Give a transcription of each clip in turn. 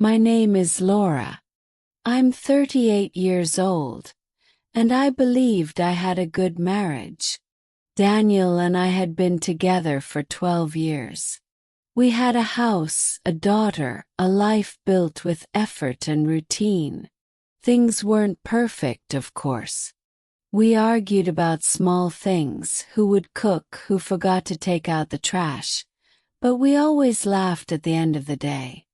My name is Laura. I'm 38 years old, and I believed I had a good marriage. Daniel and I had been together for 12 years. We had a house, a daughter, a life built with effort and routine. Things weren't perfect, of course. We argued about small things, who would cook, who forgot to take out the trash, but we always laughed at the end of the day.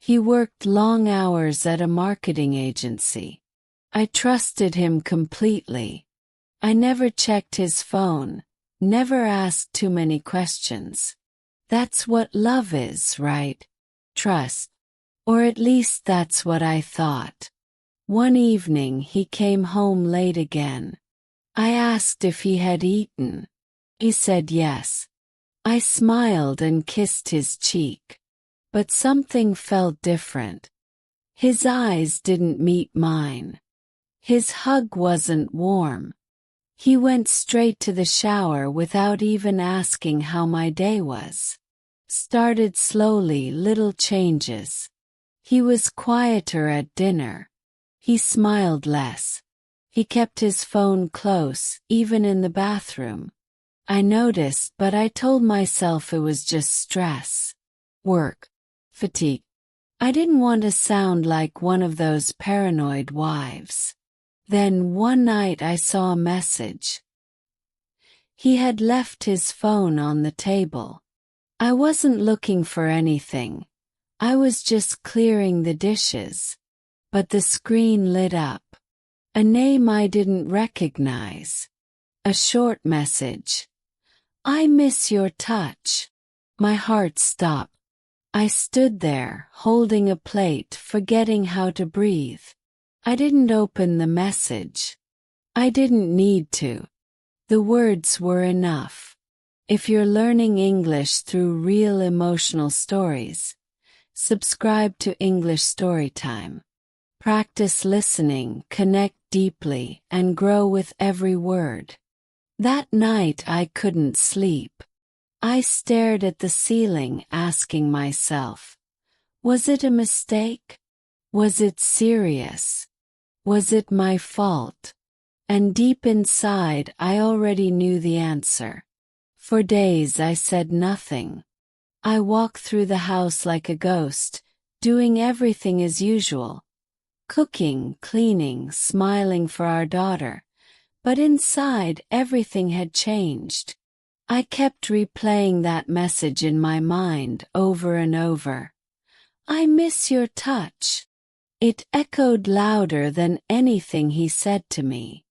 He worked long hours at a marketing agency. I trusted him completely. I never checked his phone, never asked too many questions. That's what love is, right? Trust. Or at least that's what I thought. One evening he came home late again. I asked if he had eaten. He said yes. I smiled and kissed his cheek. But something felt different. His eyes didn't meet mine. His hug wasn't warm. He went straight to the shower without even asking how my day was. Started slowly, little changes. He was quieter at dinner. He smiled less. He kept his phone close, even in the bathroom. I noticed, but I told myself it was just stress. Work. Fatigue. I didn't want to sound like one of those paranoid wives. Then one night I saw a message. He had left his phone on the table. I wasn't looking for anything. I was just clearing the dishes. But the screen lit up. A name I didn't recognize. A short message. I miss your touch. My heart stopped. I stood there, holding a plate, forgetting how to breathe. I didn't open the message. I didn't need to. The words were enough. If you're learning English through real emotional stories, subscribe to English Storytime. Practice listening, connect deeply, and grow with every word. That night I couldn't sleep. I stared at the ceiling, asking myself, was it a mistake? Was it serious? Was it my fault? And deep inside I already knew the answer. For days I said nothing. I walked through the house like a ghost, doing everything as usual. Cooking, cleaning, smiling for our daughter. But inside everything had changed. I kept replaying that message in my mind over and over. I miss your touch. It echoed louder than anything he said to me.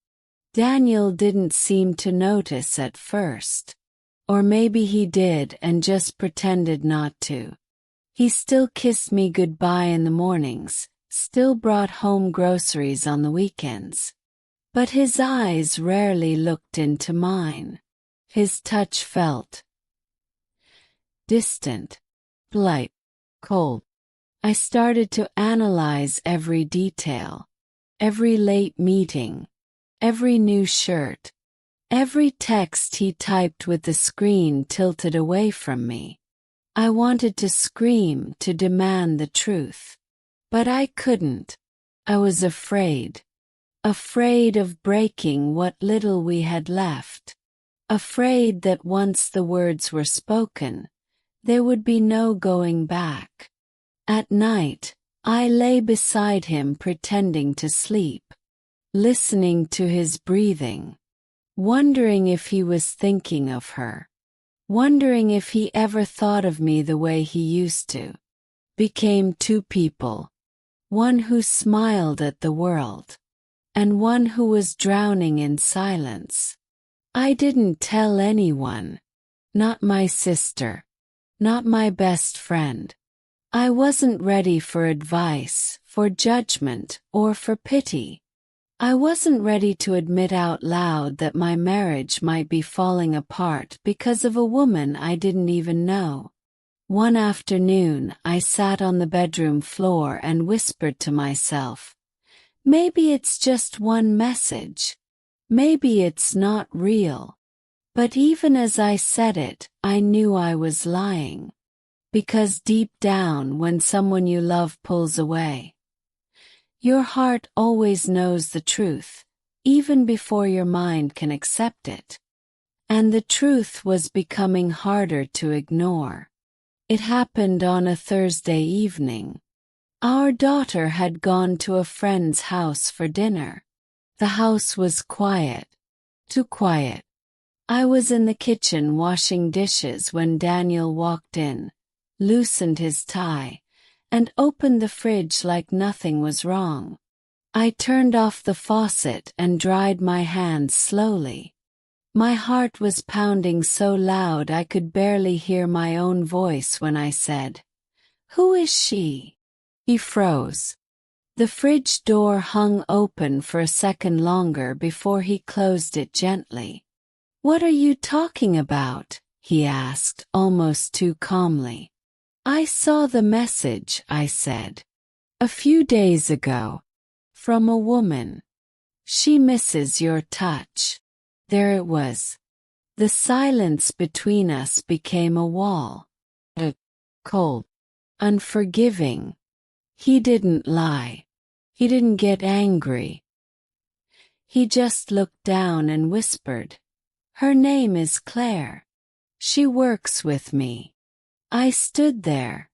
Daniel didn't seem to notice at first. Or maybe he did and just pretended not to. He still kissed me goodbye in the mornings, still brought home groceries on the weekends. But his eyes rarely looked into mine. His touch felt distant, polite, cold. I started to analyze every detail, every late meeting, every new shirt, every text he typed with the screen tilted away from me. I wanted to scream, to demand the truth. But I couldn't. I was afraid. Afraid of breaking what little we had left. Afraid that once the words were spoken, there would be no going back. At night, I lay beside him pretending to sleep, listening to his breathing, wondering if he was thinking of her, wondering if he ever thought of me the way he used to. Became two people, one who smiled at the world, and one who was drowning in silence. I didn't tell anyone. Not my sister. Not my best friend. I wasn't ready for advice, for judgment, or for pity. I wasn't ready to admit out loud that my marriage might be falling apart because of a woman I didn't even know. One afternoon, I sat on the bedroom floor and whispered to myself, maybe it's just one message. Maybe it's not real. But even as I said it, I knew I was lying. Because deep down, when someone you love pulls away, your heart always knows the truth, even before your mind can accept it. And the truth was becoming harder to ignore. It happened on a Thursday evening. Our daughter had gone to a friend's house for dinner. The house was quiet. Too quiet. I was in the kitchen washing dishes when Daniel walked in, loosened his tie, and opened the fridge like nothing was wrong. I turned off the faucet and dried my hands slowly. My heart was pounding so loud I could barely hear my own voice when I said, "Who is she?" He froze. The fridge door hung open for a second longer before he closed it gently. "What are you talking about?" he asked, almost too calmly. "I saw the message," I said. "A few days ago. From a woman. She misses your touch." There it was. The silence between us became a wall. Cold. Unforgiving. He didn't lie. He didn't get angry. He just looked down and whispered, "Her name is Claire. She works with me." I stood there,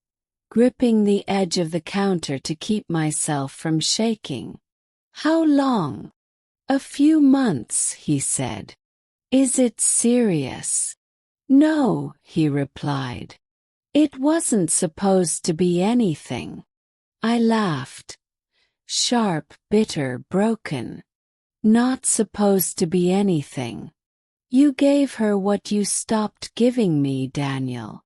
gripping the edge of the counter to keep myself from shaking. "How long?" "A few months," he said. "Is it serious?" "No," he replied. "It wasn't supposed to be anything." I laughed. Sharp, bitter, broken. "Not supposed to be anything. You gave her what you stopped giving me, Daniel."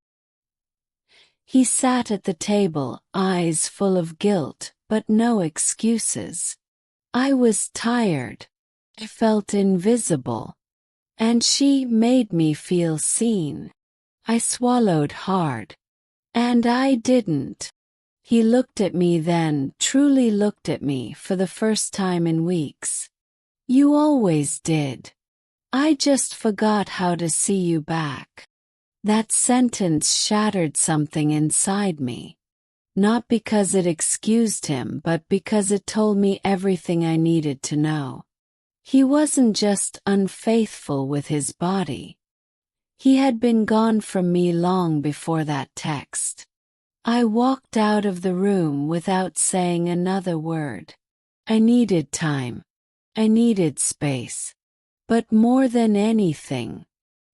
He sat at the table, eyes full of guilt, but no excuses. I was tired. I felt invisible. And she made me feel seen. I swallowed hard. And I didn't. He looked at me then, truly looked at me for the first time in weeks. "You always did. I just forgot how to see you back." That sentence shattered something inside me. Not because it excused him, but because it told me everything I needed to know. He wasn't just unfaithful with his body. He had been gone from me long before that text. I walked out of the room without saying another word. I needed time. I needed space. But more than anything,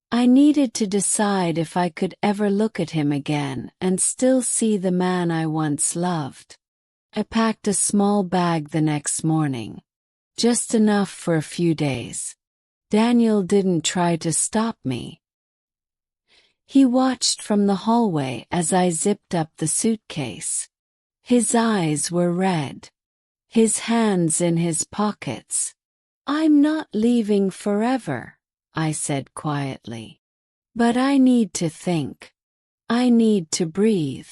I needed to decide if I could ever look at him again and still see the man I once loved. I packed a small bag the next morning. Just enough for a few days. Daniel didn't try to stop me. He watched from the hallway as I zipped up the suitcase. His eyes were red. His hands in his pockets. "I'm not leaving forever," I said quietly. "But I need to think. I need to breathe."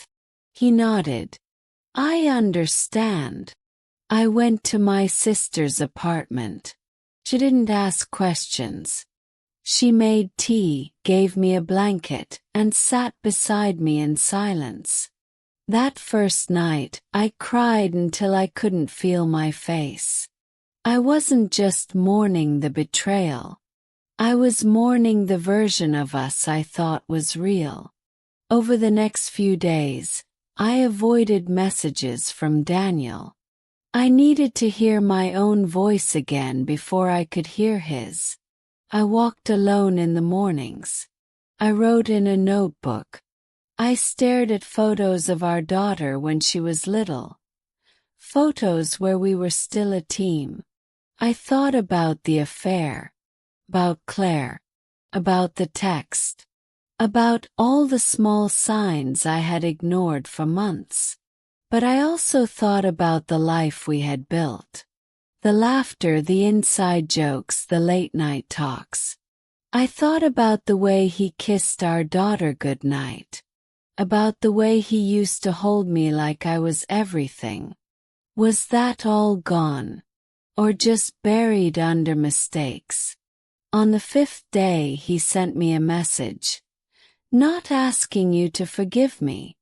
He nodded. "I understand." I went to my sister's apartment. She didn't ask questions. She made tea, gave me a blanket, and sat beside me in silence. That first night, I cried until I couldn't feel my face. I wasn't just mourning the betrayal. I was mourning the version of us I thought was real. Over the next few days, I avoided messages from Daniel. I needed to hear my own voice again before I could hear his. I walked alone in the mornings. I wrote in a notebook. I stared at photos of our daughter when she was little. Photos where we were still a team. I thought about the affair. About Claire. About the text. About all the small signs I had ignored for months. But I also thought about the life we had built. The laughter, the inside jokes, the late-night talks. I thought about the way he kissed our daughter goodnight. About the way he used to hold me like I was everything. Was that all gone? Or just buried under mistakes? On the 5th day he sent me a message. Not asking you to forgive me.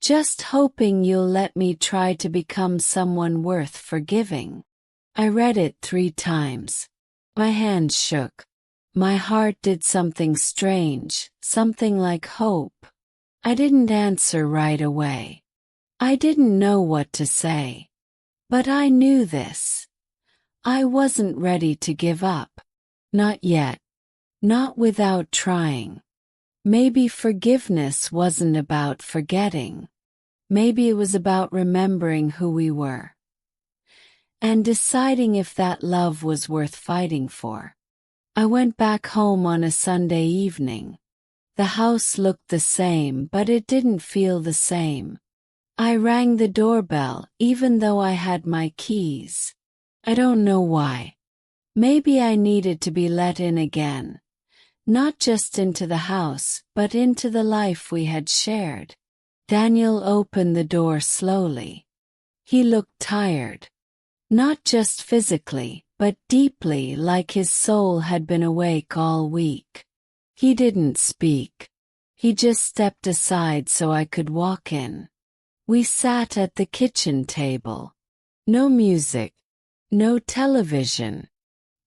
Just hoping you'll let me try to become someone worth forgiving. I read it 3 times. My hands shook. My heart did something strange, something like hope. I didn't answer right away. I didn't know what to say. But I knew this. I wasn't ready to give up. Not yet. Not without trying. Maybe forgiveness wasn't about forgetting. Maybe it was about remembering who we were. And deciding if that love was worth fighting for. I went back home on a Sunday evening. The house looked the same, but it didn't feel the same. I rang the doorbell, even though I had my keys. I don't know why. Maybe I needed to be let in again. Not just into the house, but into the life we had shared. Daniel opened the door slowly. He looked tired. Not just physically, but deeply, like his soul had been awake all week. He didn't speak. He just stepped aside so I could walk in. We sat at the kitchen table. No music. No television.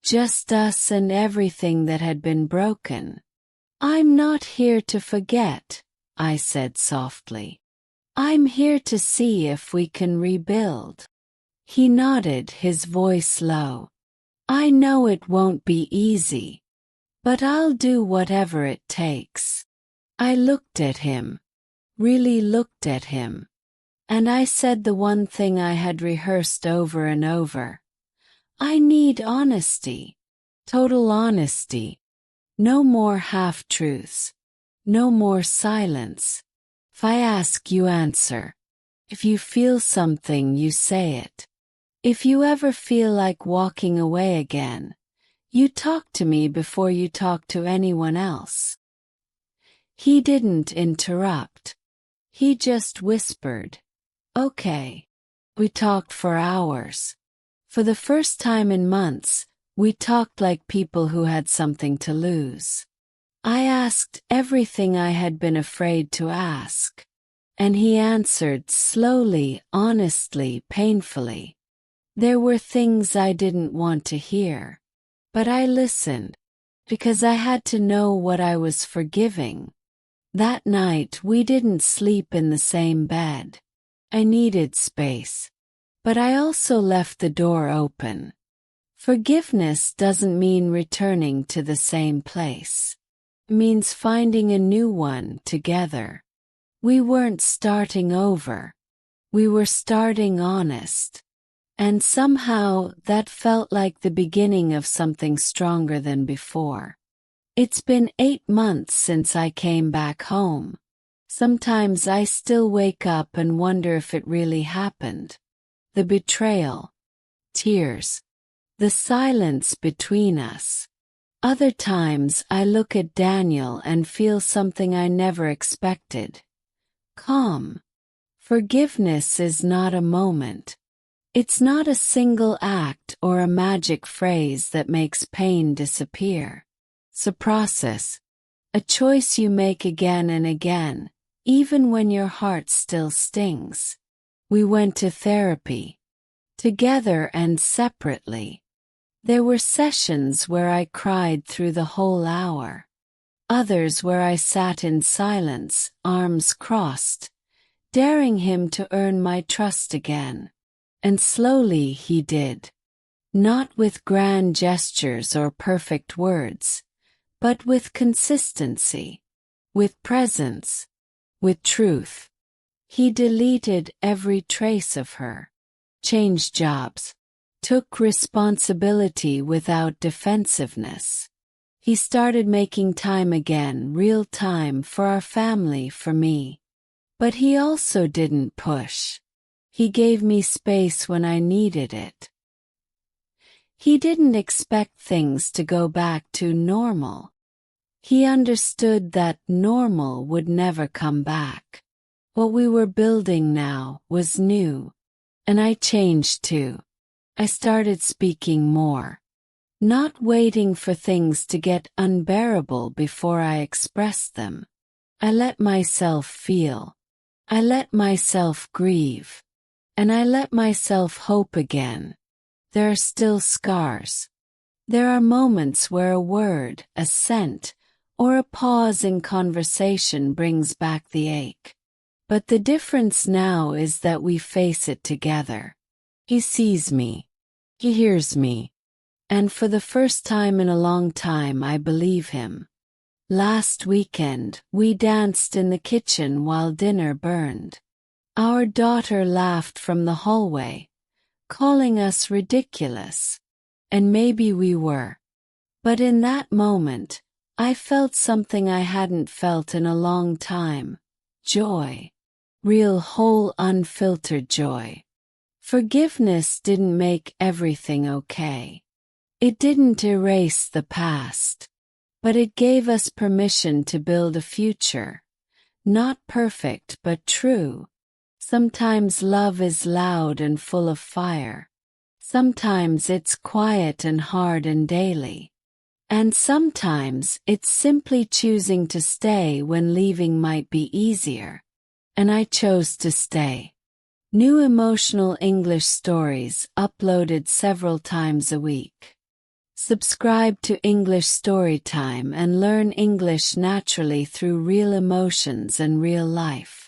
Just us and everything that had been broken. "I'm not here to forget," I said softly. "I'm here to see if we can rebuild." He nodded, his voice low. "I know it won't be easy. But I'll do whatever it takes." I looked at him. Really looked at him. And I said the one thing I had rehearsed over and over. I need honesty. Total honesty. No more half-truths. No more silence. If I ask, you answer. If you feel something, you say it. If you ever feel like walking away again, you talk to me before you talk to anyone else. He didn't interrupt. He just whispered, "Okay." We talked for hours. For the first time in months, we talked like people who had something to lose. I asked everything I had been afraid to ask. And he answered slowly, honestly, painfully. There were things I didn't want to hear. But I listened. Because I had to know what I was forgiving. That night we didn't sleep in the same bed. I needed space. But I also left the door open. Forgiveness doesn't mean returning to the same place. It means finding a new one together. We weren't starting over. We were starting honest. And somehow that felt like the beginning of something stronger than before. It's been 8 months since I came back home. Sometimes I still wake up and wonder if it really happened. The betrayal. Tears. The silence between us. Other times I look at Daniel and feel something I never expected. Calm. Forgiveness is not a moment. It's not a single act or a magic phrase that makes pain disappear. It's a process. A choice you make again and again, even when your heart still stings. We went to therapy. Together and separately. There were sessions where I cried through the whole hour. Others where I sat in silence, arms crossed, daring him to earn my trust again. And slowly he did. Not with grand gestures or perfect words, but with consistency, with presence, with truth. He deleted every trace of her, changed jobs, took responsibility without defensiveness. He started making time again, real time for our family, for me. But he also didn't push. He gave me space when I needed it. He didn't expect things to go back to normal. He understood that normal would never come back. What we were building now was new. And I changed too. I started speaking more. Not waiting for things to get unbearable before I expressed them. I let myself feel. I let myself grieve. And I let myself hope again. There are still scars. There are moments where a word, a scent, or a pause in conversation brings back the ache. But the difference now is that we face it together. He sees me. He hears me. And for the first time in a long time, I believe him. Last weekend, we danced in the kitchen while dinner burned. Our daughter laughed from the hallway, calling us ridiculous. And maybe we were. But in that moment, I felt something I hadn't felt in a long time. Joy. Real, whole, unfiltered joy. Forgiveness didn't make everything okay. It didn't erase the past. But it gave us permission to build a future. Not perfect, but true. Sometimes love is loud and full of fire. Sometimes it's quiet and hard and daily. And sometimes it's simply choosing to stay when leaving might be easier. And I chose to stay. New emotional English stories uploaded several times a week. Subscribe to English Storytime and learn English naturally through real emotions and real life.